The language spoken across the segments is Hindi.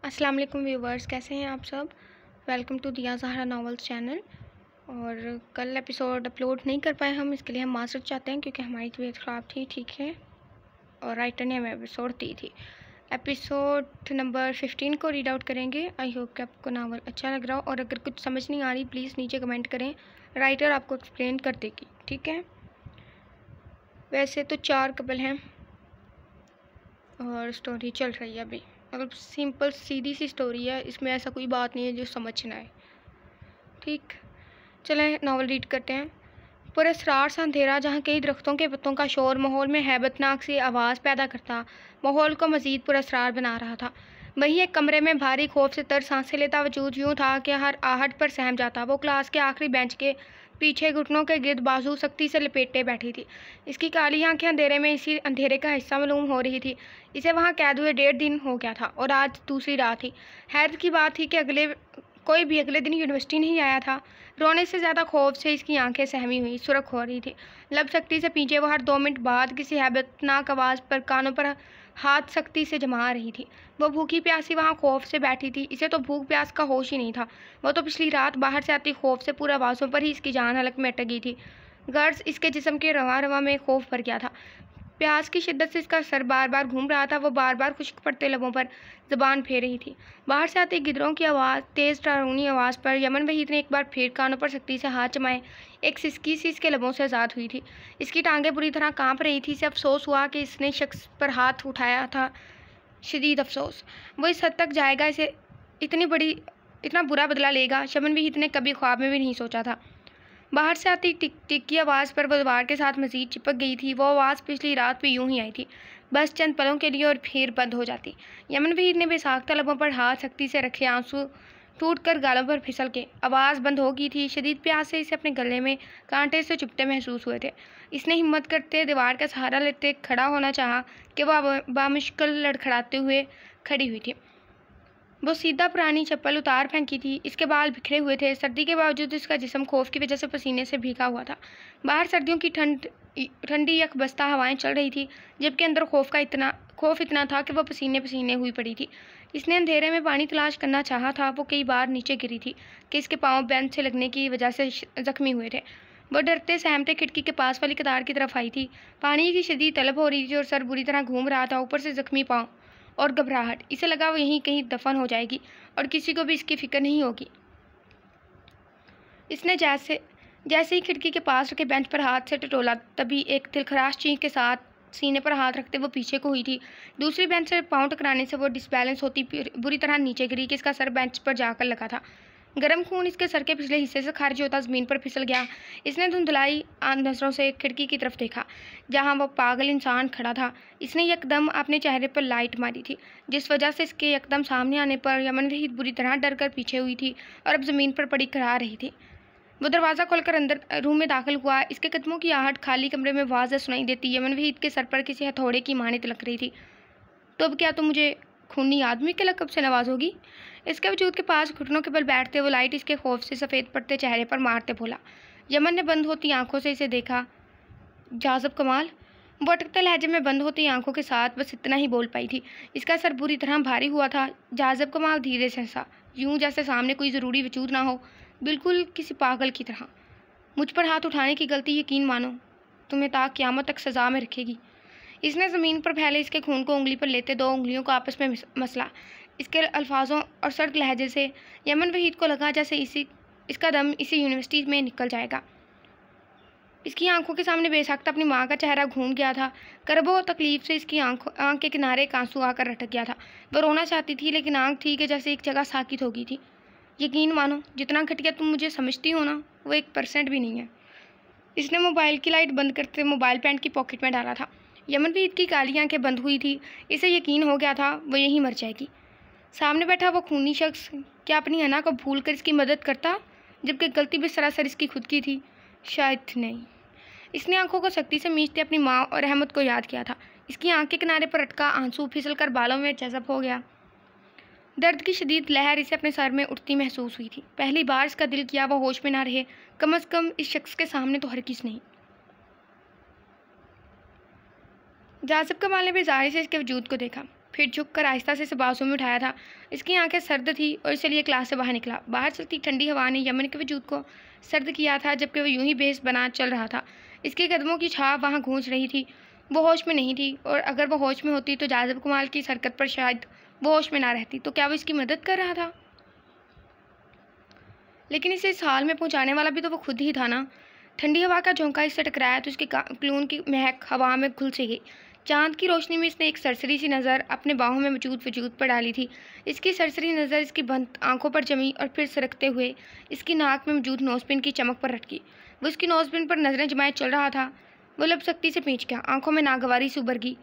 अस्सलाम वालेकुम व्यूवर्स, कैसे हैं आप सब। वेलकम टू दिया ज़हरा नॉवेल्स चैनल। और कल एपिसोड अपलोड नहीं कर पाए हम, इसके लिए हम माजरत चाहते हैं क्योंकि हमारी तबीयत ख़राब थी। ठीक है, और राइटर ने हमें एपिसोड दी थी। एपिसोड नंबर 15 को रीड आउट करेंगे। आई होप कि आपको नावल अच्छा लग रहा हो, और अगर कुछ समझ नहीं आ रही प्लीज़ नीचे कमेंट करें, राइटर आपको एक्सप्लेन कर देगी। ठीक है, वैसे तो 4 कपल हैं और स्टोरी चल रही है अभी। मतलब सिंपल सीधी सी स्टोरी है, इसमें ऐसा कोई बात नहीं है जो समझ ना आए। ठीक, चलें नावल रीड करते हैं। पुरस्रार सा अंधेरा, जहाँ कई दरख्तों के पत्तों का शोर माहौल में हैबतनाक सी आवाज़ पैदा करता माहौल को मज़ीद पुरस्रार बना रहा था। वहीं एक कमरे में भारी खौफ से तर सांसें लेता वजूद यूँ था कि हर आहट पर सहम जाता। वो क्लास के आखिरी बेंच के पीछे घुटनों के गिर्द बाजू सख्ती से लपेटे बैठी थी। इसकी काली आंखें अंधेरे में इसी अंधेरे का हिस्सा मालूम हो रही थी। इसे वहाँ कैद हुए 1.5 दिन हो गया था और आज दूसरी रात थी। हैरत की बात थी कि कोई भी अगले दिन यूनिवर्सिटी नहीं आया था। रोने से ज़्यादा खौफ से इसकी आंखें सहमी हुई सुर्ख हो रही थी। लब सख्ती से पीछे वो हर 2 मिनट बाद किसी हैबतनाक आवाज़ पर कानों पर हाथ सख्ती से जमा रही थी। वो भूखी प्यासी वहाँ खौफ से बैठी थी। इसे तो भूख प्यास का होश ही नहीं था। वो तो पिछली रात बाहर से आती खौफ से पूरा आवाज़ों पर ही इसकी जान हलक में अटक गई थी। गर्ज इसके जिस्म के रवा रवा में खौफ भर गया था। प्यास की शिद्दत से इसका सर बार बार घूम रहा था। वो बार बार खुश्क पड़ते लबों पर ज़बान फेर रही थी। बाहर से आती गिदरों की आवाज़, तेज़ डरावनी आवाज़ पर यमन वहीद ने एक बार फिर कानों पर सख्ती से हाथ जमाए। एक सिसकी सी इसके लबों से आज़ाद हुई थी। इसकी टांगें बुरी तरह कांप रही थी। इसे अफसोस हुआ कि इसने शख्स पर हाथ उठाया था। शदीद अफसोस। वो इस हद तक जाएगा, इसे इतना बुरा बदला लेगा, यमन वहीद ने कभी ख्वाब में भी नहीं सोचा था। बाहर से आती टिक टिक की आवाज़ पर वो दीवार के साथ मज़ीद चिपक गई थी। वो आवाज़ पिछली रात भी यूं ही आई थी, बस चंद पलों के लिए, और फिर बंद हो जाती। यमन वहीद ने बेसाख्ता लबों पर हाथ सख्ती से रखे। आंसू टूट कर गालों पर फिसल के आवाज़ बंद हो गई थी। शदीद प्यास से इसे अपने गले में कांटे से चुभते महसूस हुए थे। इसने हिम्मत करते दीवार का सहारा लेते खड़ा होना चाहा कि वह बामुश्किल लड़खड़ाते हुए खड़ी हुई थी। वो सीधा पुरानी चप्पल उतार फेंकी थी। इसके बाल बिखरे हुए थे। सर्दी के बावजूद इसका जिस्म खौफ की वजह से पसीने से भीगा हुआ था। बाहर सर्दियों की ठंडी यकबस्ता हवाएं चल रही थी, जबकि अंदर खौफ इतना था कि वह पसीने पसीने हुई पड़ी थी। इसने अंधेरे में पानी तलाश करना चाहा था। वो कई बार नीचे गिरी थी कि इसके पाँव बेंच से लगने की वजह से जख्मी हुए थे। वो डरते सहमते खिड़की के पास वाली कतार की तरफ आई थी। पानी की शदीद तलब हो रही थी और सर बुरी तरह घूम रहा था। ऊपर से जख्मी पाँव और घबराहट। इसे लगा वो यहीं कहीं दफन हो जाएगी और किसी को भी इसकी फिक्र नहीं होगी। इसने जैसे ही खिड़की के पास रखे बेंच पर हाथ से टटोला, तभी एक तिलखराश चीख के साथ सीने पर हाथ रखते वो पीछे को हुई थी। दूसरी बेंच से पाँव टकराने से वो डिसबैलेंस होती बुरी तरह नीचे गिरी कि इसका सर बेंच पर जाकर लगा था। गर्म खून इसके सर के पिछले हिस्से से खारिज होता ज़मीन पर फिसल गया। इसने धुंधलाई नज़रों से खिड़की की तरफ देखा, जहां वो पागल इंसान खड़ा था। इसने यकदम अपने चेहरे पर लाइट मारी थी, जिस वजह से इसके यकदम सामने आने पर यमन वहीद बुरी तरह डर कर पीछे हुई थी और अब ज़मीन पर पड़ी करा रही थी। वो दरवाज़ा खोलकर अंदर रूम में दाखिल हुआ। इसके कदमों की आहट खाली कमरे में वाज़ेह सुनाई देती। यमन वहीद के सर पर किसी हथौड़े की माने तिलक रही थी। तो अब क्या तुम मुझे खूनी आदमी के लक़ब से नवाजोगी? इसके वजूद के पास घुटनों के बल बैठते वो लाइट इसके खौफ से सफ़ेद पड़ते चेहरे पर मारते बोला। यमन ने बंद होती आंखों से इसे देखा। जाज़ब कमाल। वो अटकते लहजे में बंद होती आंखों के साथ बस इतना ही बोल पाई थी। इसका सर बुरी तरह भारी हुआ था। जाज़ब कमाल धीरे से हंसा, यूं जैसे सामने कोई ज़रूरी वजूद ना हो, बिल्कुल किसी पागल की तरह। मुझ पर हाथ उठाने की गलती, यकीन मानो, तुम्हें ता क़यामत तक सज़ा में रखेगी। इसने ज़मीन पर फैले इसके खून को उंगली पर लेते 2 उंगलियों को आपस में मसला। इसके अल्फाजों और सर्द लहजे से यमन वहीद को लगा जैसे इसका दम इसी यूनिवर्सिटी में निकल जाएगा। इसकी आंखों के सामने बेसाख्ता अपनी माँ का चेहरा घूम गया था। करबो तकलीफ से इसकी आंख के किनारे एक आंसू आकर रटक गया था। वह रोना चाहती थी, लेकिन आंख थी कि जैसे एक जगह साकित हो गई थी। यकीन मानो, जितना घटिया तुम मुझे समझती हो ना, वो 1% भी नहीं है। इसने मोबाइल की लाइट बंद करते मोबाइल पैंट की पॉकेट में डाला था। यमन वहीद की काली आंखें बंद हुई थी। इसे यकीन हो गया था वो यहीं मर जाएगी। सामने बैठा वो खूनी शख्स क्या अपनी हना को भूल कर इसकी मदद करता, जबकि गलती भी सरासर इसकी खुद की थी? शायद नहीं। इसने आंखों को सख्ती से मींचते अपनी माँ और अहमद को याद किया था। इसकी आंख के किनारे पर अटका आंसू फिसल कर बालों में जज़ब हो गया। दर्द की शदीद लहर इसे अपने सर में उठती महसूस हुई थी। पहली बार इसका दिल किया वो होश में ना रहे, कम अज़ कम इस शख्स के सामने तो हरगिज़ नहीं। जाज़ब कमाल ने बेजारी से इसके वजूद को देखा, फिर झुककर आहिस्ता से इसे बाजू में उठाया था। इसकी आंखें सर्द थी और इसलिए क्लास से बाहर निकला। बाहर चलती ठंडी हवा ने यमन के वजूद को सर्द किया था, जबकि वह यूं ही बेस बना चल रहा था। इसके कदमों की छाप वहाँ गूंज रही थी। वो होश में नहीं थी, और अगर वो होश में होती तो जाज़िब कमाल की इस हरकत पर शायद वो होश में ना रहती। तो क्या वो इसकी मदद कर रहा था? लेकिन इसे इस हाल में पहुंचाने वाला भी तो वो खुद ही था ना। ठंडी हवा का झोंका इससे टकराया तो इसके क्लून की महक हवा में घुल सी गई। चांद की रोशनी में इसने एक सरसरी सी नज़र अपने बाहों में मौजूद वजूद पर डाली थी। इसकी सरसरी नज़र इसकी बंद आंखों पर जमी और फिर सरकते हुए इसकी नाक में मौजूद नोजपिन की चमक पर अटकी। वो इसकी नोजपिन पर नज़रें जमाए चल रहा था। वो लब सख्ती से पींच गया, आंखों में नागवारी से उभर गई।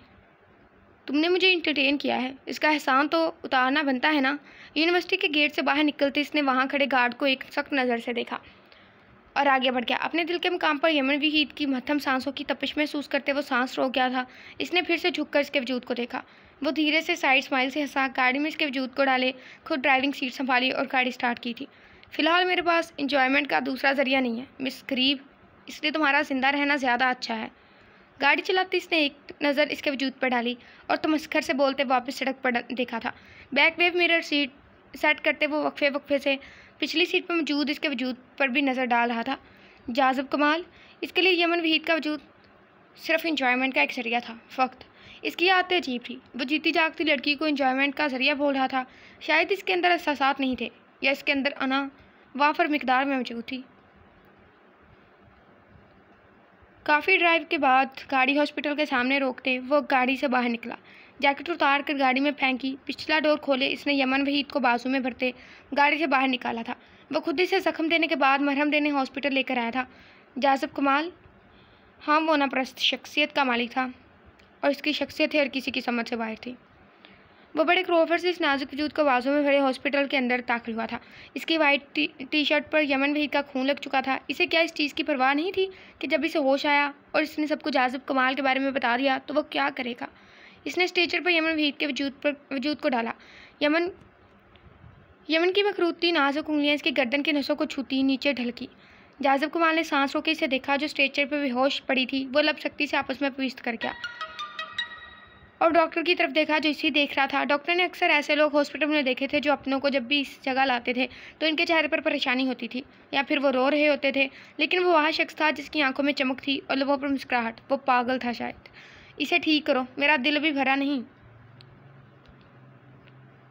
तुमने मुझे इंटरटेन किया है, इसका एहसान तो उतारना बनता है ना। यूनिवर्सिटी के गेट से बाहर निकलते इसने वहाँ खड़े गार्ड को एक सख्त नज़र से देखा और आगे बढ़ गया। अपने दिल के मुकाम पर यमन वहीद की महत्तम सांसों की तपिश महसूस करते वो सांस रोक गया था। इसने फिर से झुककर इसके वजूद को देखा। वो धीरे से साइड स्माइल से हंसा, गाड़ी में इसके वजूद को डाले, खुद ड्राइविंग सीट संभाली और गाड़ी स्टार्ट की थी। फ़िलहाल मेरे पास इंजॉयमेंट का दूसरा ज़रिया नहीं है मिस गरीब, इसलिए तुम्हारा जिंदा रहना ज़्यादा अच्छा है। गाड़ी चलाती इसने एक नज़र इसके वजूद पर डाली और तमस्खर से बोलते वापस सड़क पर देखा था। Back wave mirror seat set करते वो वक्फे से पिछली सीट पर मौजूद इसके वजूद पर भी नज़र डाल रहा था। जाज़िब कमाल, इसके लिए यमन वहीद का वजूद सिर्फ इंजॉयमेंट का एक ज़रिया था। फ़क्त इसकी आदतें अजीब थी। वो जीती जागती लड़की को इंजॉयमेंट का ज़रिया बोल रहा था। शायद इसके अंदर एहसासात नहीं थे, या इसके अंदर अना वाफर मिकदार में मौजूद थी। काफ़ी ड्राइव के बाद गाड़ी हॉस्पिटल के सामने रोकते वो गाड़ी से बाहर निकला। जैकेट उतार कर गाड़ी में फेंकी, पिछला डोर खोले इसने यमन वहीद को बाजू में भरते गाड़ी से बाहर निकाला था। वह खुद इसे जख्म देने के बाद मरहम देने हॉस्पिटल लेकर आया था। जाज़िब कमाल, हाँ, वो नापरस्त शख्सियत का मालिक था और इसकी शख्सियत हर किसी की समझ से बाहर थी। वो बड़े क्रोफर से इस नाजुक वजूद को बाजू में भरे हॉस्पिटल के अंदर दाखिल हुआ था। इसकी वाइट टी शर्ट पर यमन वहीद का खून लग चुका था। इसे क्या इस चीज़ की परवाह नहीं थी कि जब इसे होश आया और इसने सबको जाज़िब कमाल के बारे में बता दिया तो वह क्या करेगा। इसने स्ट्रेचर पर यमन वहीद के वजूद को डाला। यमन की मखरूती नाजुक उंगलियां इसकी गर्दन की नसों को छूती नीचे ढलकी। जाज़िब कमाल ने सांस रोके इसे देखा जो स्ट्रेचर पर बेहोश पड़ी थी। वो लब सख्ती से आपस में पविस्त कर गया और डॉक्टर की तरफ देखा जो इसी देख रहा था। डॉक्टर ने अक्सर ऐसे लोग हॉस्पिटल में देखे थे जो अपनों को जब भी इस जगह लाते थे तो इनके चेहरे पर परेशानी होती थी या फिर वो रो रहे होते थे, लेकिन वो वह शख्स था जिसकी आंखों में चमक थी और लबों पर मुस्कुराहट। वो पागल था शायद। इसे ठीक करो, मेरा दिल भी भरा नहीं।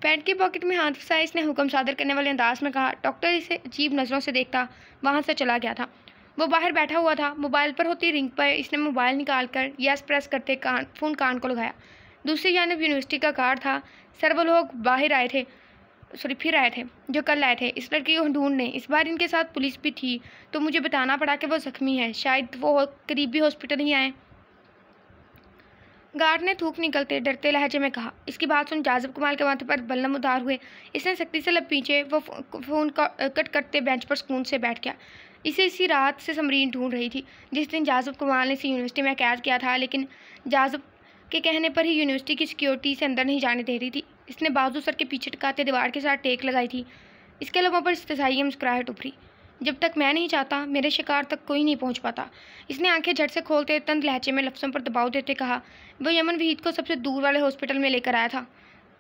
पैंट की पॉकेट में हाथ फंसाए इसने हुक्म सादर करने वाले अंदाज में कहा। डॉक्टर इसे अजीब नज़रों से देखता वहाँ से चला गया था। वो बाहर बैठा हुआ था। मोबाइल पर होती रिंग पर इसने मोबाइल निकाल कर यस प्रेस करते फ़ोन कान को लगाया। दूसरी जानब यूनिवर्सिटी का कार्ड था। सर वो लोग फिर आए थे जो कल आए थे इस लड़की को ढूंढने। इस बार इनके साथ पुलिस भी थी तो मुझे बताना पड़ा कि वो ज़ख्मी है। शायद वो करीबी हॉस्पिटल ही आए। गार्ड ने थूक निकलते डरते लहजे में कहा। इसकी बात सुन जाज़िब कमाल के माथे पर बल्लम उतार हुए। इसने सख्ती से लब पीछे वो फ़ोन कट करते बेंच पर सुकून से बैठ गया। इसे इसी रात से समरीन ढूंढ रही थी जिस दिन जाज़िब कमाल ने इसे यूनिवर्सिटी में कैद किया था, लेकिन जाज़िब के कहने पर ही यूनिवर्सिटी की सिक्योरिटी से अंदर नहीं जाने दे रही थी। इसने बाजू सर के पीछे टकाते दीवार के साथ टेक लगाई थी। इसके लबों पर इस्तेज़ाई मुस्कुराहट उभरी। जब तक मैं नहीं चाहता मेरे शिकार तक कोई नहीं पहुंच पाता। इसने आंखें झट से खोलते तंद लहजे में लफ्ज़ों पर दबाव देते कहा। वो यमन वहीद को सबसे दूर वाले हॉस्पिटल में लेकर आया था,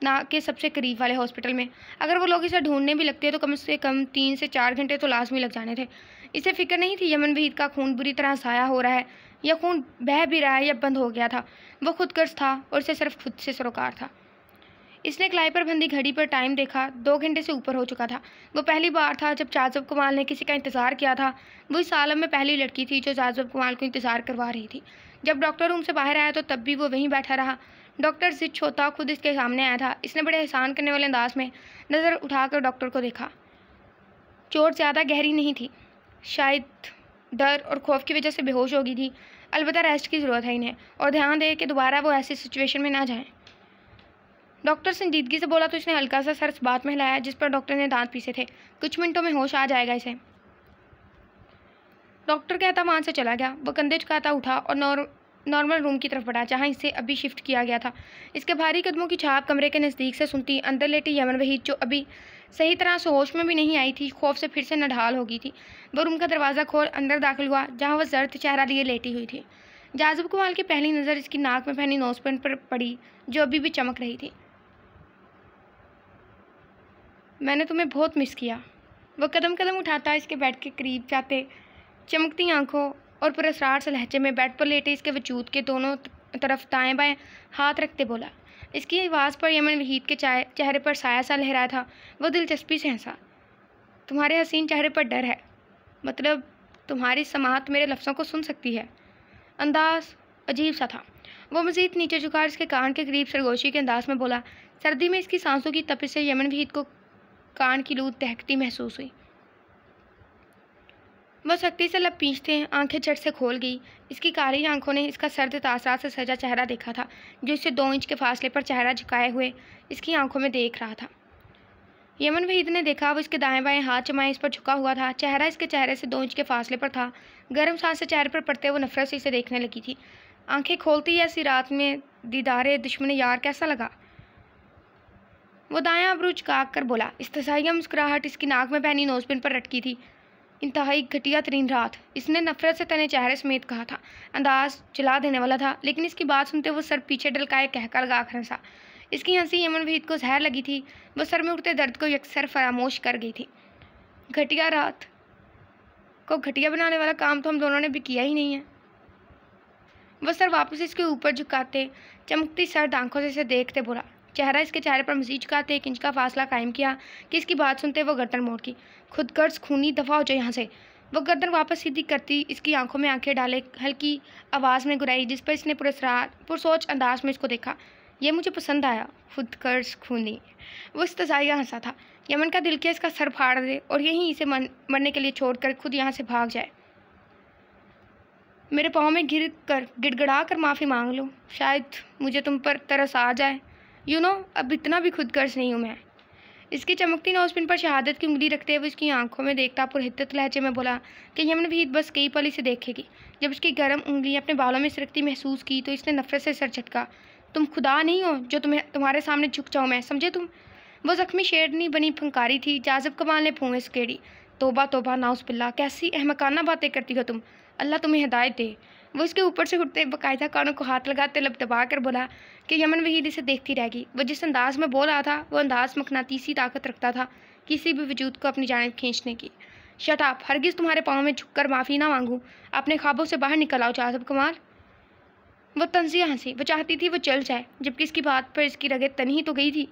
ना कि सबसे करीब वाले हॉस्पिटल में। अगर वो लोग इसे ढूंढने भी लगते तो कम से कम 3 से 4 घंटे तो लाजमी लग जाने थे। इसे फिक्र नहीं थी यमन वहीद का खून बुरी तरह ज़ाया हो रहा है या खून बह भी रहा है या बंद हो गया था। वो खुदगर्ज था और इसे सिर्फ खुद से सरोकार था। इसने क्लाई पर बंधी घड़ी पर टाइम देखा। 2 घंटे से ऊपर हो चुका था। वो पहली बार था जब जाज़िब कमाल ने किसी का इंतज़ार किया था। वो इस आलम में पहली लड़की थी जो जाज़िब कमाल को इंतज़ार करवा रही थी। जब डॉक्टर रूम से बाहर आया तो तब भी वो वहीं बैठा रहा। डॉक्टर जिद छोता खुद इसके सामने आया था। इसने बड़े एहसान करने वाले अंदाज में नज़र उठाकर डॉक्टर को देखा। चोट ज़्यादा गहरी नहीं थी, शायद डर और खौफ की वजह से बेहोश हो गई थी। अलबत्ता रेस्ट की ज़रूरत है इन्हें, और ध्यान दे कि दोबारा वो ऐसी सिचुएशन में ना जाएं। डॉक्टर संजीदगी से बोला तो इसने हल्का सा सर इस बात में हिलाया जिस पर डॉक्टर ने दांत पीसे थे। कुछ मिनटों में होश आ जाएगा इसे, डॉक्टर कहता वहाँ से चला गया। वो कंधे झुकाता उठा और नॉर्मल रूम की तरफ बढ़ा जहाँ इसे अभी शिफ्ट किया गया था। इसके भारी कदमों की छाप कमरे के नज़दीक से सुनती अंदर लेटी यमन वहीद जो अभी सही तरह से होश में भी नहीं आई थी, खौफ से फिर से नढाल हो गई थी। वो रूम का दरवाज़ा खोल अंदर दाखिल हुआ जहाँ वह जर्द चेहरा लिए लेटी हुई थी। जाज़िब कमाल की पहली नज़र इसकी नाक में पहनी नोजपिन पर पड़ी जो अभी भी चमक रही थी। मैंने तुम्हें बहुत मिस किया। वह कदम कदम उठाता इसके बेड के करीब जाते, चमकती आंखों और पुरस्कार से लहजे में बेड पर लेटे इसके वजूद के दोनों तरफ दाएं बाएं हाथ रखते बोला। इसकी आवाज़ पर यमन वहीद के चेहरे पर साया सा लहरा था। वह दिलचस्पी से हंसा। तुम्हारे हसीन चेहरे पर डर है, मतलब तुम्हारी समात मेरे लफ्ज़ों को सुन सकती है। अंदाज अजीब सा था। वो मज़ीद नीचे झुकाकर इसके कान के करीब सरगोशी के अंदाज में बोला। सर्दी में इसकी सांसों की तपिश से यमन वहीद को कान की लूट दहकती महसूस हुई। वह सख्ती से लब पींचते आंखें झट से खोल गई। इसकी काली आंखों ने इसका सर्द तासरात से सजा चेहरा देखा था, जो इससे 2 इंच के फासले पर चेहरा झुकाए हुए इसकी आंखों में देख रहा था। यमन वहीद ने देखा, वो इसके दाएं बाएं हाथ जमाए इस पर झुका हुआ था। चेहरा इसके चेहरे से 2 इंच के फासले पर था। गर्म सांस से चेहरे पर पड़ते वो नफरत से इसे देखने लगी थी। आंखें खोलती ऐसी रात में दीदारे दुश्मन यार कैसा लगा। वो दायां अबरू झुकाकर कर बोला। इस्तेसाइया मुस्कुराहट इसकी नाक में पहनी नोजपिन पर रटकी थी। इंतहाई घटिया तरीन रात, इसने नफरत से तने चेहरे समेत कहा था। अंदाज जला देने वाला था, लेकिन इसकी बात सुनते वो सर पीछे डलकाए कहका लगाकर हंसा। इसकी हंसी यमन वहीद को जहर लगी थी। वह सर में उठते दर्द को यकसर फरामोश कर गई थी। घटिया रात को घटिया बनाने वाला काम तो हम दोनों ने भी किया ही नहीं है। वह सर वापस इसके ऊपर झुकाते चमकती सर्द आंखों से इसे देखते बोला। चेहरा इसके चेहरे पर मजीद झुकाते 1 इंच का फासला कायम किया कि इसकी बात सुनते वो गर्दन मोड़ की। खुदगर्ज खूनी, दफ़ा हो जाए यहाँ से। वह गर्दन वापस सीधी करती इसकी आंखों में आंखें डाले हल्की आवाज़ में गुराई, जिस पर इसने पुरसोच अंदाज में इसको देखा। यह मुझे पसंद आया, खुदगर्ज खूनी। वो इस्तज़ाइया हंसा था। यमन का दिल किया इसका सर फाड़ दे और यहीं इसे मरने के लिए छोड़कर खुद यहाँ से भाग जाए। मेरे पाँव में गिर कर गिड़गड़ा कर माफ़ी मांग लो, शायद मुझे तुम पर तरस आ जाए। अब इतना भी खुदगर्ज नहीं हूँ मैं। इसकी चमकती नोजपिन पर शहादत की उंगली रखते हुए इसकी आंखों में देखता पुरहिद्दत लहजे में बोला कि यमन वहीद बस कई पल इसे देखेगी। जब इसकी गर्म उंगली अपने बालों में सिरकती महसूस की तो इसने नफरत से सर झटका। तुम खुदा नहीं हो जो तुम्हारे सामने झुक जाऊँ मैं, समझे तुम। वो जख्मी शेरनी बनी फंकारी थी। जाज़िब कमाल ने फूंह स्केड़ी। तोबा तोबा नाउज़ुबिल्लाह, कैसी अहमकाना बातें करती हो तुम, अल्लाह तुम्हें हिदायत दे। वो इसके ऊपर से उठते बाकायदा कानों को हाथ लगाते लब दबा कर बोला कि यमन वहीद इसे देखती रह गई। वो जिस अंदाज में बोल रहा था वो अंदाज मकनातीसी ताकत रखता था किसी भी वजूद को अपनी जानिब खींचने की। शट अप, हरगिज़ तुम्हारे पाँव में झुककर माफ़ी ना मांगूँ। अपने ख्वाबों से बाहर निकल आओ जाज़िब कमाल। वो तंजिया हंसी। वो चाहती थी वो चल जाए, जबकि इसकी बात पर इसकी रगे तनी ही तो गई थी,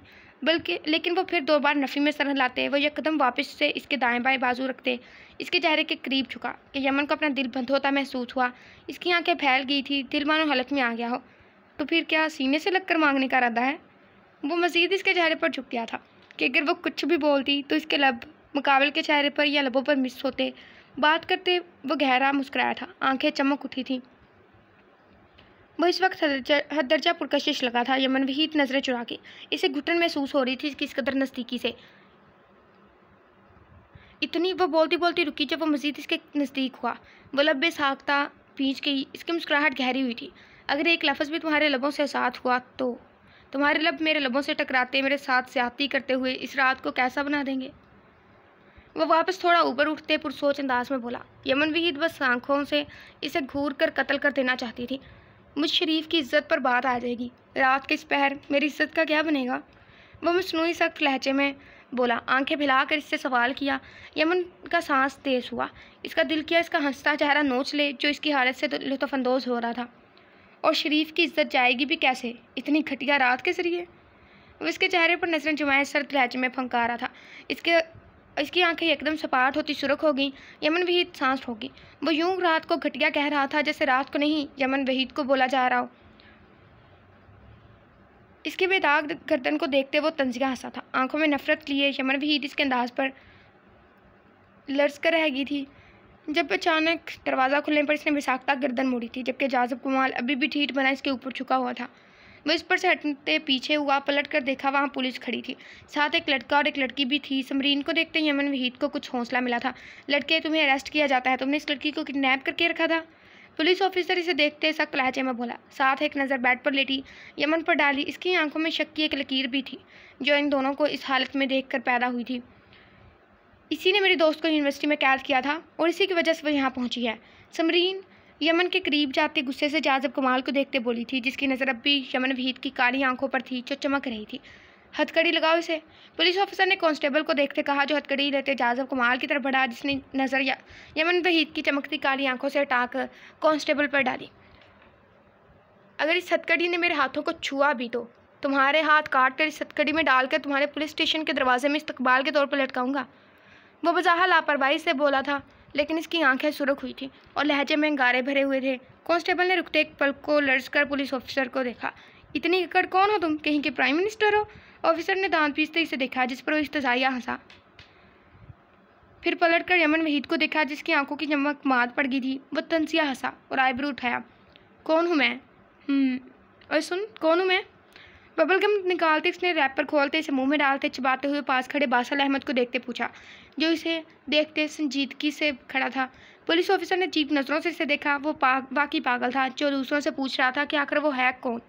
लेकिन वो फिर 2 बार नफ़ी में सर हिलाते वो एक कदम वापस से इसके दाएं बाएं बाजू रखते इसके चेहरे के करीब झुका कि यमन को अपना दिल बंद होता महसूस हुआ। इसकी आंखें फैल गई थी, दिल मानो हालत में आ गया हो। तो फिर क्या सीने से लगकर मांगने का इरादा है। वो मज़ीद इसके चेहरे पर झुक गया था कि अगर वो कुछ भी बोलती तो इसके लब मुकाबले के चेहरे पर या लबों पर मिस होते। बात करते वो गहरा मुस्कुराया था, आंखें चमक उठी थी। वो इस वक्त हद दर्जा पुरकशिश लगा था। यमन वहीद नज़रें चुरा के इसे घुटन महसूस हो रही थी इसकी इस कदर नज़दीकी से। इतनी वो बोलती बोलती रुकी जब वो मज़ीद इसके नज़दीक हुआ। वो लब बेसाख्ता भींच गई। इसकी मुस्कुराहट गहरी हुई थी। अगर एक लफ्ज़ भी तुम्हारे लबों से साथ हुआ तो तुम्हारे लब मेरे लबों से टकराते मेरे साथ ज़्यादती करते हुए इस रात को कैसा बना देंगे। वो वापस थोड़ा ऊपर उठते पुरसोच अंदाज में बोला। यमन वहीद बस आंखों से इसे घूर कर कत्ल कर देना चाहती थी। मुझ शरीफ की इज्जत पर बात आ जाएगी। रात के इस पहर मेरी इज्जत का क्या बनेगा। वो मसनूई सख्त लहजे में बोला। आंखें फैलाकर इससे सवाल किया। यमन का सांस तेज़ हुआ। इसका दिल किया इसका हंसता चेहरा नोच ले जो इसकी हालत से लुत्फ़अंदोज़ हो रहा था। और शरीफ की इज्जत जाएगी भी कैसे इतनी घटिया रात के ज़रिए। वो इसके चेहरे पर नज़रें जमाए सर्द लहजे में फंका रहा था। इसकी आंखें एकदम सपाट होती सुरख हो गई। यमन वहीद सांस ठोकी। वो यूं रात को घटिया कह रहा था जैसे रात को नहीं यमन वहीद को बोला जा रहा हो। इसके बेदाग गर्दन को देखते वो तंजिया हंसा था। आंखों में नफरत लिए यमन वहीद इसके अंदाज पर लर्ज कर रह गई थी। जब अचानक दरवाज़ा खुलने पर इसने बेसाख्ता गर्दन मोड़ी थी, जबकि जाज़िब कमाल अभी भी ठीठ बना इसके ऊपर झुका हुआ था। वो इस पर से हटते पीछे हुआ, पलट कर देखा, वहाँ पुलिस खड़ी थी। साथ एक लड़का और एक लड़की भी थी। समरीन को देखते ही यमन वहीद को कुछ हौसला मिला था। लड़के, तुम्हें अरेस्ट किया जाता है, तुमने इस लड़की को किडनैप करके रखा था। पुलिस ऑफिसर इसे देखते सख्त लहजे में बोला। साथ एक नज़र बेड पर लेटी यमन पर डाली। इसकी आंखों में शक की एक लकीर भी थी जो इन दोनों को इस हालत में देख कर पैदा हुई थी। इसी ने मेरी दोस्त को यूनिवर्सिटी में कैद किया था और इसी की वजह से वो यहाँ पहुँची है। समरीन यमन के करीब जाते गुस्से से जाज़िब कमाल को देखते बोली थी, जिसकी नज़र अब भी यमन वहीद की काली आंखों पर थी जो चमक रही थी। हथकड़ी लगाओ इसे, पुलिस ऑफिसर ने कांस्टेबल को देखते कहा, जो हथकड़ी लेते जाज़ब कमाल की तरफ बढ़ा, जिसने नज़र यमन वहीद की चमकती काली आंखों से हटाकर कांस्टेबल पर डाली। अगर इस हथकड़ी ने मेरे हाथों को छुआ भी तो तुम्हारे हाथ काट कर इस हथकड़ी में डालकर तुम्हारे पुलिस स्टेशन के दरवाजे में इस्तकबाल के तौर पर लटकाऊंगा। वो बज़ाहिर लापरवाही से बोला था, लेकिन इसकी आंखें सुर्ख हुई थी और लहजे में अंगारे भरे हुए थे। कांस्टेबल ने रुकते एक पल को लर्ज कर पुलिस ऑफिसर को देखा। इतनी अकड़ कौन हो तुम, कहीं के प्राइम मिनिस्टर हो? ऑफिसर ने दांत पीसते इसे देखा, जिस पर वो इस्तज़ाइया हंसा। फिर पलट कर यमन वहीद को देखा, जिसकी आंखों की चमक मात पड़ गई थी। वो तंसिया हंसा और आईब्रो उठाया। कौन हूँ मैं? और सुन, कौन हूँ मैं? बबलगम निकालते इसने रैपर खोलते इसे मुंह में डालते चबाते हुए पास खड़े बासल अहमद को देखते पूछा, जो इसे देखते संजीदगी से खड़ा था। पुलिस ऑफिसर ने चीप नज़रों से इसे देखा। वो वाकई पागल था, जो दूसरों से पूछ रहा था कि आखिर वो है कौन।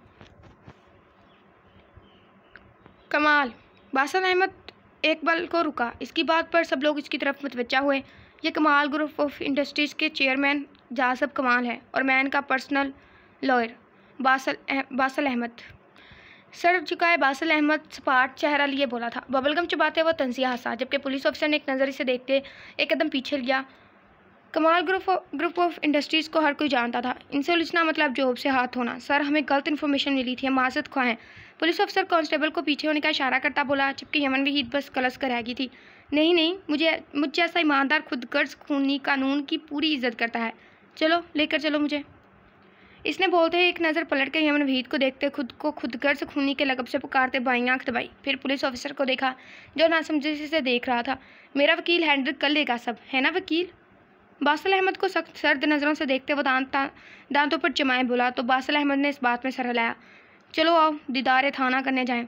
कमाल। बासल अहमद एक पल को रुका। इसकी बात पर सब लोग इसकी तरफ मुतवज्जा हुए। ये कमाल ग्रुप ऑफ इंडस्ट्रीज़ के चेयरमैन जाज़ब कमाल है और मैं इनका पर्सनल लॉयर बासल अहमद। सर झुकाए बासल अहमद सपाट चेहरा लिए बोला था। बबलगम चबाते हुए तंजिया हंसा, जबकि पुलिस ऑफिसर ने एक नज़र इसे देखते एक कदम पीछे लिया। कमाल ग्रुप ऑफ इंडस्ट्रीज़ को हर कोई जानता था। इनसे उलझना मतलब जॉब से हाथ होना। सर, हमें गलत इन्फॉर्मेशन मिली थी, हम माज़रत ख्वाह हैं। पुलिस ऑफिसर कांस्टेबल को पीछे होने का इशारा करता बोला, जबकि यमन वहीद बस कलस कर रह गई थी। नहीं, मुझ जैसा ईमानदार खुदगर्ज खूनी कानून की पूरी इज्जत करता है। चलो, लेकर चलो मुझे। इसने बोलते हुए एक नज़र पलट कर यमन वहीद को देखते खुद को खुदगर्ज खूनी के लक़ब से पुकारते बाईं आंख दबाई। फिर पुलिस ऑफिसर को देखा, जो नासमझी से देख रहा था। मेरा वकील हैंडल कर लेगा सब, है ना वकील? बासल अहमद को सख्त सर्द नज़रों से देखते वो दांतों पर जमाए बोला, तो बासल अहमद ने इस बात में सर हिलाया। चलो आओ, दीदार थाना करने जाएं।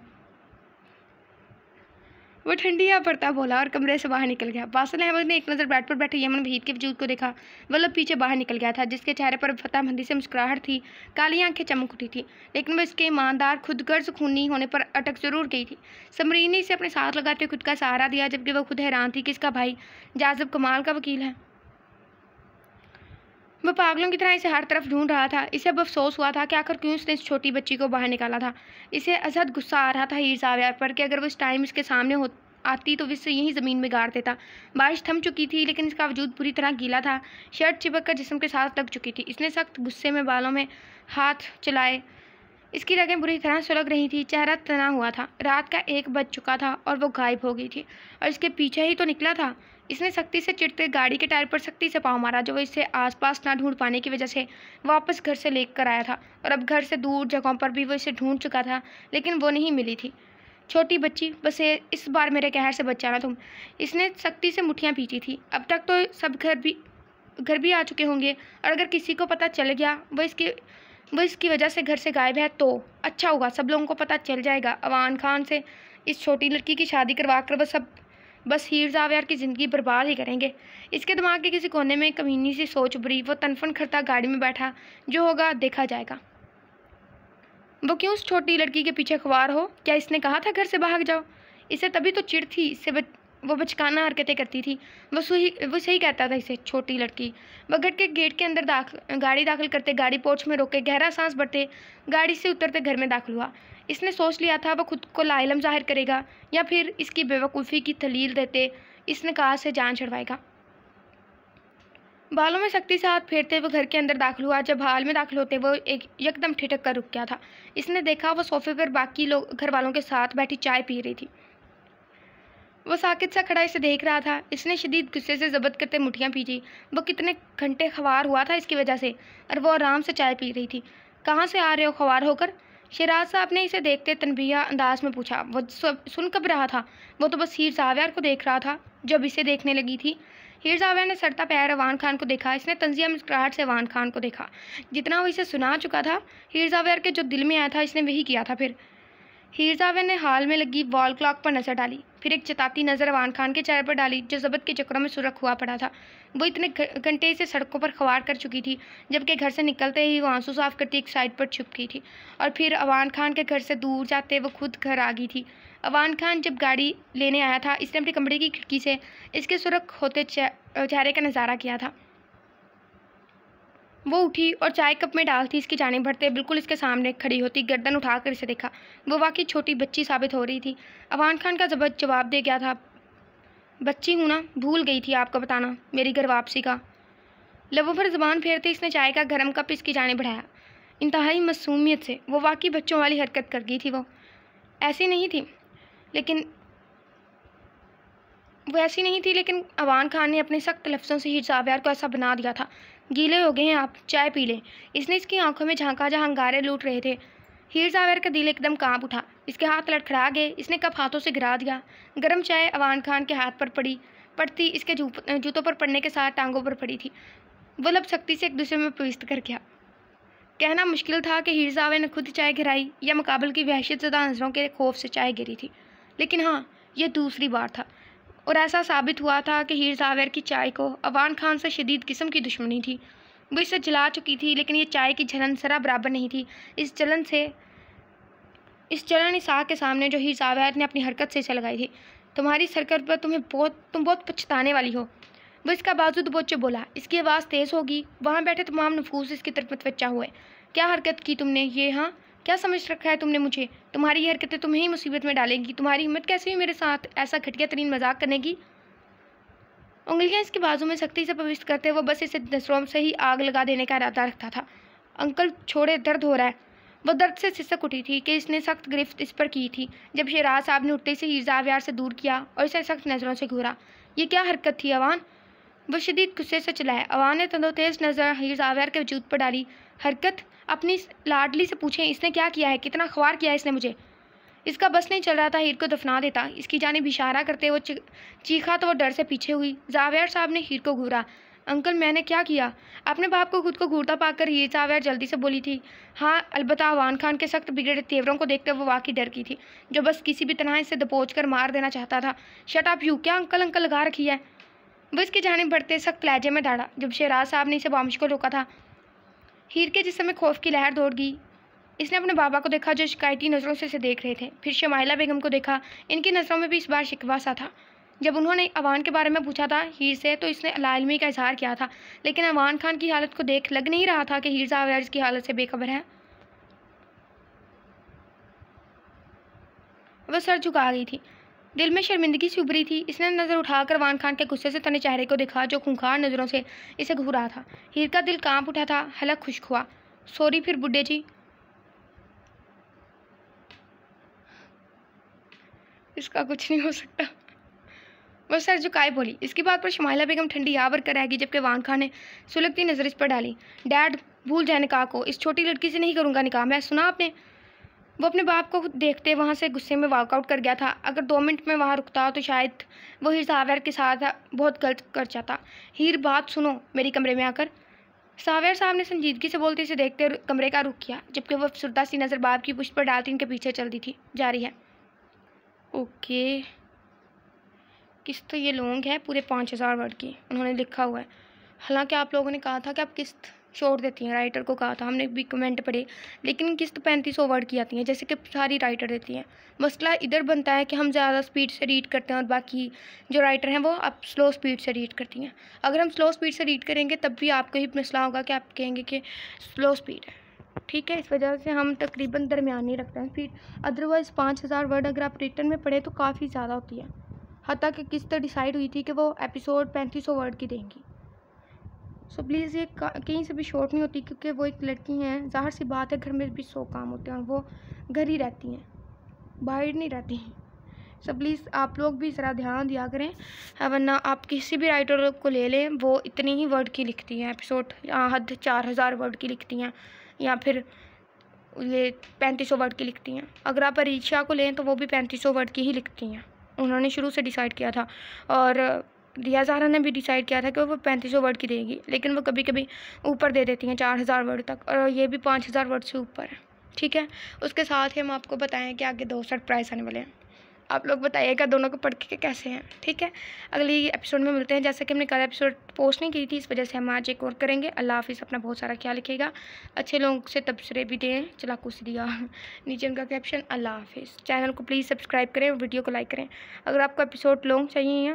वो ठंडिया पड़ता बोला और कमरे से बाहर निकल गया। बासल अहमद ने एक नज़र बेड पर बैठे यमन वहीद के वजूद को देखा। वह लब पीछे बाहर निकल गया था, जिसके चेहरे पर फतेहमंदी से मुस्कुराहट थी। काली आंखें चमक उठी थी, लेकिन वह इसके ईमानदार खुदगर्ज खूनी होने पर अटक जरूर गई थी। समरीन ने इसे अपने साथ लगाते खुद का सहारा दिया, जबकि वह खुद हैरान थी कि इसका भाई जाज़ब कमाल का वकील है। वह पागलों की तरह इसे हर तरफ ढूंढ रहा था। इसे अब अफसोस हुआ था कि आखिर क्यों उसने इस छोटी बच्ची को बाहर निकाला था। इसे अजहद गुस्सा आ रहा था हीर ज़ाविया पर कि अगर वो इस टाइम इसके सामने आती तो इससे यहीं ज़मीन में गाड़ देता। बारिश थम चुकी थी, लेकिन इसका वजूद पूरी तरह गीला था। शर्ट चिपक कर जिस्म के साथ लग चुकी थी। इसने सख्त गुस्से में बालों में हाथ चलाए। इसकी रगें बुरी तरह सुलग रही थी। चेहरा तना हुआ था। रात का 1 बज चुका था और वो गायब हो गई थी, और इसके पीछे ही तो निकला था। इसने सख्ती से चिढ़ते गाड़ी के टायर पर सख्ती से पाँव मारा, जो वो इसे आसपास ना ढूंढ पाने की वजह से वापस घर से लेकर आया था। और अब घर से दूर जगहों पर भी वो इसे ढूंढ चुका था, लेकिन वो नहीं मिली थी। छोटी बच्ची, बस इस बार मेरे कहर से बच जाना तुम। इसने सख्ती से मुठ्ठियाँ पीटी थी। अब तक तो सब घर भी आ चुके होंगे, और अगर किसी को पता चल गया वो इसकी वजह से घर से गायब है तो अच्छा होगा, सब लोगों को पता चल जाएगा। अवान खान से इस छोटी लड़की की शादी करवा कर बस हीर ज़ाविया की ज़िंदगी बर्बाद ही करेंगे। इसके दिमाग के किसी कोने में कमीनी सी सोच उभरी। वो तनफन करता गाड़ी में बैठा, जो होगा देखा जाएगा। वो क्यों उस छोटी लड़की के पीछे ख्वार हो? क्या इसने कहा था घर से भाग जाओ? इसे तभी तो चिढ़ थी, वो बचकाना हरकतें करती थी। वो सही कहता था इसे छोटी लड़की। वह घर के गेट के अंदर गाड़ी दाखिल करते, गाड़ी पोर्च में रोके, गहरा सांस भरते गाड़ी से उतरते घर में दाखिल हुआ। इसने सोच लिया था वह खुद को लाइलम जाहिर करेगा, या फिर इसकी बेवकूफ़ी की दलील देते इसने कहा से जान छुड़वाएगा। बालों में सख्ती से हाथ फेरते वो घर के अंदर दाखिल हुआ। जब हाल में दाखिल होते वो एकदम ठिठक कर रुक गया था। इसने देखा वो सोफे पर बाकी लोग घर वालों के साथ बैठी चाय पी रही थी। वो साकित सा खड़ा इसे देख रहा था। इसने शदीद गुस्से से ज़ब्त करते मुठ्ठियाँ पीटी। वो कितने घंटे ख्वार हुआ था इसकी वजह से, और वो आराम से चाय पी रही थी। कहाँ से आ रहे हो ख्वार होकर? शहराज साहब ने इसे देखते तनबीहा अंदाज में पूछा। वो सुन कब रहा था? वो तो बस हीर ज़ाविया को देख रहा था जब इसे देखने लगी थी। हीर ज़ाविया ने सड़ता पैर अवान खान को देखा। इसने तंजिया मुस्कुराहट से अवान खान को देखा। जितना वो इसे सुना चुका था, हीर ज़ाविया के जो दिल में आया था इसने वही किया था। फिर हीर ज़ाविया ने हाल में लगी वॉल क्लॉक पर नज़र डाली, फिर एक चताती नज़र अवान खान के चेहरे पर डाली, जो ज़बत के चक्करों में सुर्ख हुआ पड़ा था। वो इतने घंटे से सड़कों पर ख्वार कर चुकी थी, जबकि घर से निकलते ही वो आंसू साफ करती एक साइड पर छुप गई थी, और फिर अवान खान के घर से दूर जाते वो खुद घर आ गई थी। अवान खान जब गाड़ी लेने आया था, इसने अपने कमरे की खिड़की से इसके सुर्ख होते चेहरे का नज़ारा किया था। वो उठी और चाय कप में डालती इसकी जाने बढ़ते बिल्कुल इसके सामने खड़ी होती, गर्दन उठाकर इसे देखा। वो वाकई छोटी बच्ची साबित हो रही थी। अवान खान का जवाब दे गया था, बच्ची हूँ ना, भूल गई थी आपको बताना मेरी घर वापसी का। लबों पर ज़बान फेरते इसने चाय का गर्म कप इसकी जाने बढ़ाया, इंतहाई मासूमियत से। वो वाकई बच्चों वाली हरकत कर गई थी। वो ऐसी नहीं थी लेकिन अवान खान ने अपने सख्त लफ्ज़ों से हीर ज़ावेर को ऐसा बना दिया था। गीले हो गए हैं आप, चाय पी लें। इसने इसकी आंखों में झांका जहाँ अंगारे लूट रहे थे। हीर ज़ावेर का दिल एकदम कांप उठा, इसके हाथ लड़खड़ा गए। इसने कप हाथों से गिरा दिया। गर्म चाय अवान खान के हाथ पर पड़ती इसके जूतों पर पड़ने के साथ टांगों पर पड़ी थी। वो लब सख्ती से एक दूसरे में प्रविष्ट कर गया। कहना मुश्किल था कि हीर ज़ावेर ने खुद चाय गिराई या मुकाबल की वहशतज़दा नज़रों के खौफ से चाय गिरी थी, लेकिन हाँ, यह दूसरी बार था। और ऐसा साबित हुआ था कि हीर ज़ावेर की चाय को अवान खान से शदीद किस्म की दुश्मनी थी। वो इसे जला चुकी थी, लेकिन ये चाय की जलन सरा बराबर नहीं थी इस जलन इसा के सामने जो हीर ज़ावेर ने अपनी हरकत से इसे लगाई थी। तुम्हारी सरकत पर तुम बहुत पछताने वाली हो, वो इसका बाजू दबोचे बोला। इसकी आवाज़ तेज़ होगी। वहाँ बैठे तमाम नफूस इसकी तरफ मतवज्जा हुए। क्या हरकत की तुमने ये? हाँ, क्या समझ रखा है तुमने मुझे? तुम्हारी ये हरकतें तुम्हें ही मुसीबत में डालेंगी। तुम्हारी हिम्मत कैसे हुई मेरे साथ ऐसा घटिया तरीन मजाक करने की? उंगलियां इसके बाजू में सख्ती से प्रविष्ट करते वो बस इसे नसरों से ही आग लगा देने का इरादा रखता था। अंकल छोड़े, दर्द हो रहा है। वो दर्द से सिसक उठी थी कि इसने सख्त गिरफ्त इस पर की थी जब शहराज साहब ने उठते से हीर ज़ावेर से दूर किया और इसे सख्त नज़रों से घूरा। ये क्या हरकत थी अवान? वो शदीद गुस्से से चिल्लाया। अवान ने तंदो तेज़ नज़र हीर ज़ावेर के वजूद पर डाली। हरकत? अपनी लाडली से पूछें इसने क्या किया है, कितना ख्वार किया है इसने मुझे। इसका बस नहीं चल रहा था हीर को दफना देता। इसकी जानिब इशारा करते वो चीखा तो वो डर से पीछे हुई। ज़ावेर साहब ने हीर को घूरा। अंकल मैंने क्या किया? अपने बाप को खुद को घूरता पाकर हीर ज़ावेर जल्दी से बोली थी। हाँ, अलबत्ता अवान खान के सख्त बिगड़े तेवरों को देखकर वो वाकई डर गई थी, जो बस किसी भी तरह इसे दबोच कर मार देना चाहता था। शट अप यू, क्या अंकल अंकल लगा रखी है? वो इसकी जानिब बढ़ते सख्त लहजे में दाड़ा। जब शहराज साहब ने इसे बामुश्किल रोका था, हीर के जिस्म में खौफ की लहर दौड़ गई। इसने अपने बाबा को देखा जो शिकायती नज़रों से इसे देख रहे थे। फिर शमाइला बेगम को देखा। इनकी नज़रों में भी इस बार शिकवा सा था। जब उन्होंने अवान के बारे में पूछा था हीर से, तो इसने लाइलमी का इजहार किया था, लेकिन अवान खान की हालत को देख लग नहीं रहा था कि हीर ज़ावेर इसकी हालत से बेखबर है। वह सर झुका गई थी, दिल में शर्मिंदगी से उभरी थी। इसने नज़र उठाकर अवान खान के गुस्से से तने चेहरे को देखा जो खूंखार नज़रों से इसे घूर रहा था। हीर का दिल कांप उठा था, हलक खुश्क हुआ। सॉरी फिर बुड्ढे जी। इसका कुछ नहीं हो सकता, वह सर झुकाए बोली। इसकी बात पर शमाइला बेगम ठंडी आवर कर रहेगी, जबकि अवान खान ने सुलगती नज़र इस पर डाली। डैड भूल जाए निकाह को, इस छोटी लड़की से नहीं करूँगा निकाह। मैं सुना आपने? वो अपने बाप को देखते वहाँ से गुस्से में वॉकआउट कर गया था। अगर 2 मिनट में वहाँ रुकता तो शायद वो हीर ज़ावेर के साथ बहुत गलत कर जाता। हीर बात सुनो मेरी कमरे में आकर। ज़ावेर साहब ने संजीदगी से बोलते इसे देखते कमरे का रुख किया, जबकि वह अफसरदा सी नज़र बाप की पुष्ट पर डालती इनके पीछे चलती थी। जारी है। ओके, किस्त ये लॉन्ग है, पूरे 5000 वर्ड की उन्होंने लिखा हुआ है। हालांकि आप लोगों ने कहा था कि आप किस्त छोड़ देती हैं, राइटर को कहा था, हमने भी कमेंट पढ़े, लेकिन किस्त 3500 वर्ड की आती हैं जैसे कि सारी राइटर देती हैं। मसला इधर बनता है कि हम ज़्यादा स्पीड से रीड करते हैं और बाकी जो राइटर हैं वो अब स्लो स्पीड से रीड करती हैं। अगर हम स्लो स्पीड से रीड करेंगे तब भी आपको ही मसला होगा कि आप कहेंगे कि स्लो स्पीड है, ठीक है। इस वजह से हम तकरीबन दरमियानी रखते हैं स्पीड। अदरवाइज़ 5000 वर्ड अगर आप रिटर्न में पढ़े तो काफ़ी ज़्यादा होती है। हत्ता कि किस्त डिसाइड हुई थी कि वो एपिसोड 3500 वर्ड की देंगी। सो प्लीज़ ये कहीं से भी शॉर्ट नहीं होती, क्योंकि वो एक लड़की हैं, ज़ाहिर सी बात है घर में भी 100 काम होते हैं और वो घर ही रहती हैं, बाहर नहीं रहती हैं। सो प्लीज़ आप लोग भी ज़रा ध्यान दिया करें, वरना आप किसी भी राइटर को ले लें वो इतनी ही वर्ड की लिखती हैं एपिसोड, या हद 4000 वर्ड की लिखती हैं, या फिर ये 3500 वर्ड की लिखती हैं। अगर आप परीक्षा को लें तो वो भी 3500 वर्ड की ही लिखती हैं। उन्होंने शुरू से डिसाइड किया था और रिया ज़ाहरा ने भी डिसाइड किया था कि वो 3500 वर्ड की देगी, लेकिन वो कभी कभी ऊपर दे देती हैं 4000 वर्ड तक, और ये भी 5000 वर्ड से ऊपर है, ठीक है। उसके साथ ही हम आपको बताएं कि आगे 2 सरप्राइज़ आने वाले हैं। आप लोग बताइएगा दोनों को पढ़ के कैसे हैं, ठीक है। अगली एपिसोड में मिलते हैं। जैसे कि हमने कल एपिसोड पोस्ट नहीं की थी, इस वजह से हम आज एक और करेंगे। अल्लाह हाफिज़, अपना बहुत सारा ख्याल रखिएगा, अच्छे लोगों से तबसरे भी दें, चलाकुस दिया नीचे उनका कैप्शन। अल्लाह हाफिज़। चैनल को प्लीज़ सब्सक्राइब करें और वीडियो को लाइक करें। अगर आपको एपिसोड लॉन्ग चाहिए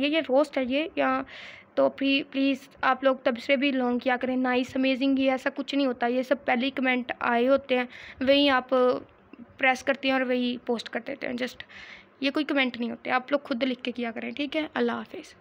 या रोज़ चाहिए या तो प्लीज़ आप लोग तब से भी बिलोंग किया करें। नाइस, अमेजिंग, ये ऐसा कुछ नहीं होता, ये सब पहले ही कमेंट आए होते हैं, वही आप प्रेस करते हैं और वही पोस्ट कर देते हैं। जस्ट ये कोई कमेंट नहीं होते, आप लोग खुद लिख के किया करें, ठीक है। अल्लाह हाफिज़।